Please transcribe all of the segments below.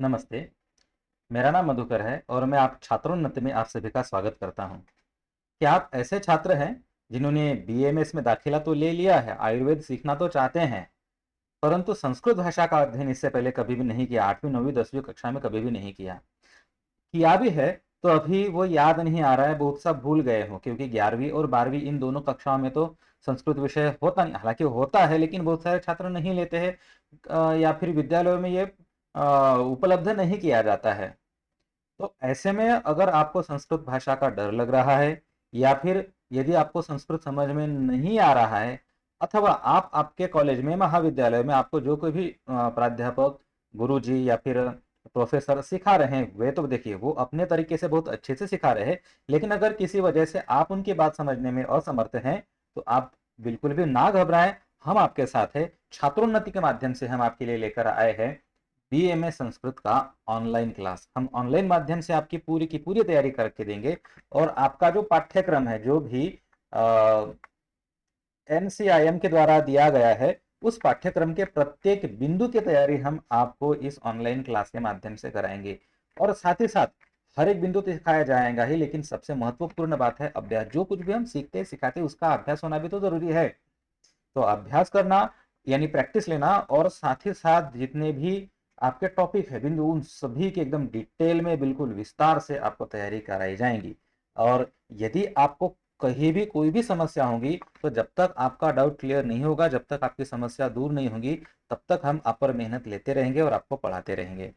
नमस्ते, मेरा नाम मधुकर है और मैं आप छात्रोन्नति में आप सभी का स्वागत करता हूं। क्या आप ऐसे छात्र हैं जिन्होंने बीएमएस में दाखिला तो ले लिया है, आयुर्वेद सीखना तो चाहते हैं, परंतु संस्कृत भाषा का अध्ययन इससे पहले कभी भी नहीं किया, 8वीं 9वीं 10वीं कक्षा में कभी भी नहीं किया भी है तो अभी वो याद नहीं आ रहा है, बहुत सा भूल गए हो, क्योंकि 11वीं और 12वीं इन दोनों कक्षाओं में तो संस्कृत विषय होता नहीं, हालांकि होता है लेकिन बहुत सारे छात्र नहीं लेते हैं, या फिर विद्यालयों में ये उपलब्ध नहीं किया जाता है। तो ऐसे में अगर आपको संस्कृत भाषा का डर लग रहा है, या फिर यदि आपको संस्कृत समझ में नहीं आ रहा है, अथवा आप आपके कॉलेज में महाविद्यालय में आपको जो कोई भी प्राध्यापक, गुरुजी या फिर प्रोफेसर सिखा रहे हैं, वे तो देखिए वो अपने तरीके से बहुत अच्छे से सिखा रहे हैं, लेकिन अगर किसी वजह से आप उनकी बात समझने में असमर्थ हैं तो आप बिल्कुल भी ना घबराएं। हम आपके साथ हैं, छात्रोन्नति के माध्यम से हम आपके लिए लेकर आए हैं बीएमए संस्कृत का ऑनलाइन क्लास। हम ऑनलाइन माध्यम से आपकी पूरी की पूरी तैयारी करके देंगे, और आपका जो पाठ्यक्रम है, जो भी एनसीआईएम के द्वारा दिया गया है, उस पाठ्यक्रम के प्रत्येक बिंदु की तैयारी हम आपको इस ऑनलाइन क्लास के माध्यम से कराएंगे। और साथ ही साथ हर एक बिंदु तो सिखाया जाएगा ही, लेकिन सबसे महत्वपूर्ण बात है अभ्यास। जो कुछ भी हम सीखते हैं सिखाते हैं उसका अभ्यास होना भी तो जरूरी है। तो अभ्यास करना यानी प्रैक्टिस लेना, और साथ ही साथ जितने भी आपके टॉपिक है बिंदु, उन सभी के एकदम डिटेल में बिल्कुल विस्तार से आपको तैयारी कराई जाएगी। और यदि आपको कहीं भी कोई भी समस्या होगी तो जब तक आपका डाउट क्लियर नहीं होगा, जब तक आपकी समस्या दूर नहीं होगी, तब तक हम आप पर मेहनत लेते रहेंगे और आपको पढ़ाते रहेंगे।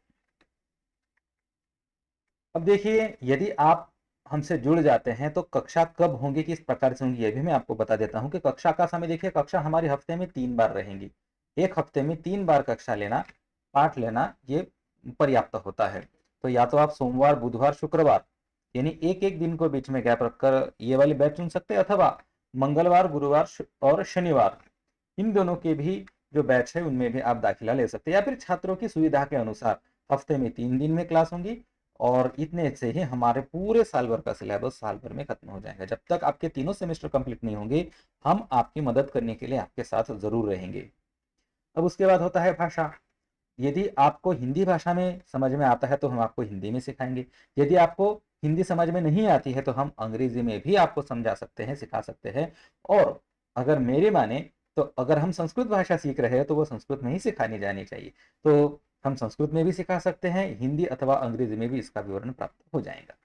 अब देखिए, यदि आप हमसे जुड़ जाते हैं तो कक्षा कब होंगी, किस प्रकार से होंगी, ये भी मैं आपको बता देता हूं कि कक्षा का समय देखिए, कक्षा हमारी हफ्ते में 3 बार रहेंगी। एक हफ्ते में 3 बार कक्षा लेना, पाठ लेना, ये पर्याप्त होता है। तो या तो आप सोमवार, बुधवार, शुक्रवार यानी एक एक दिन को बीच में गैप रखकर ये वाली बैच चुन सकते हैं, अथवा मंगलवार, गुरुवार और शनिवार, इन दोनों के भी जो बैच है उनमें भी आप दाखिला ले सकते हैं, या फिर छात्रों की सुविधा के अनुसार हफ्ते में 3 दिन में क्लास होंगी। और इतने से ही हमारे पूरे साल भर का सिलेबस साल भर में खत्म हो जाएगा। जब तक आपके तीनों सेमेस्टर कंप्लीट नहीं होंगे, हम आपकी मदद करने के लिए आपके साथ जरूर रहेंगे। अब उसके बाद होता है भाषा। यदि आपको हिंदी भाषा में समझ में आता है तो हम आपको हिंदी में सिखाएंगे। यदि आपको हिंदी समझ में नहीं आती है तो हम अंग्रेजी में भी आपको समझा सकते हैं, सिखा सकते हैं। और अगर मेरे माने तो अगर हम संस्कृत भाषा सीख रहे हैं तो वो संस्कृत में ही सिखानी जानी चाहिए। तो हम संस्कृत में भी सिखा सकते हैं, हिंदी अथवा अंग्रेजी में भी इसका विवरण प्राप्त हो जाएगा।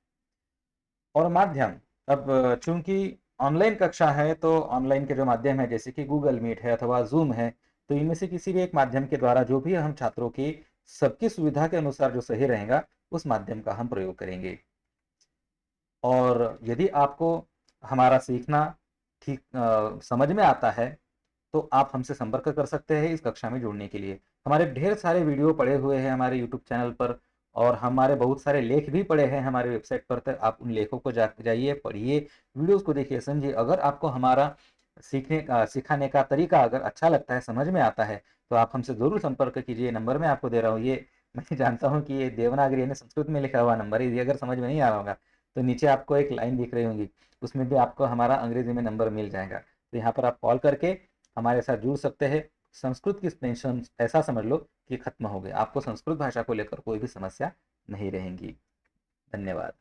और माध्यम, अब चूंकि ऑनलाइन कक्षा है तो ऑनलाइन के जो माध्यम है जैसे कि गूगल मीट है अथवा जूम है, तो इनमें से किसी भी एक माध्यम के द्वारा जो भी हम छात्रों की सबकी सुविधा के अनुसार जो सही रहेगा उस माध्यम का हम प्रयोग करेंगे। और यदि आपको हमारा सीखना ठीक समझ में आता है तो आप हमसे संपर्क कर सकते हैं इस कक्षा में जुड़ने के लिए। हमारे ढेर सारे वीडियो पड़े हुए हैं हमारे यूट्यूब चैनल पर, और हमारे बहुत सारे लेख भी पड़े हैं हमारे वेबसाइट पर, तक आप उन लेखों को जाइए, पढ़िए, वीडियोस को देखिए, समझिए। अगर आपको हमारा सिखाने का तरीका अगर अच्छा लगता है, समझ में आता है, तो आप हमसे ज़रूर संपर्क कीजिए। नंबर मैं आपको दे रहा हूँ, ये मैं जानता हूँ कि ये देवनागरी यानी संस्कृत में लिखा हुआ नंबर है, ये अगर समझ में नहीं आ रहा होगा तो नीचे आपको एक लाइन दिख रही होंगी, उसमें भी आपको हमारा अंग्रेजी में नंबर मिल जाएगा। तो यहाँ पर आप कॉल करके हमारे साथ जुड़ सकते हैं। संस्कृत की टेंशन ऐसा समझ लो कि खत्म हो गई, आपको संस्कृत भाषा को लेकर कोई भी समस्या नहीं रहेंगी। धन्यवाद।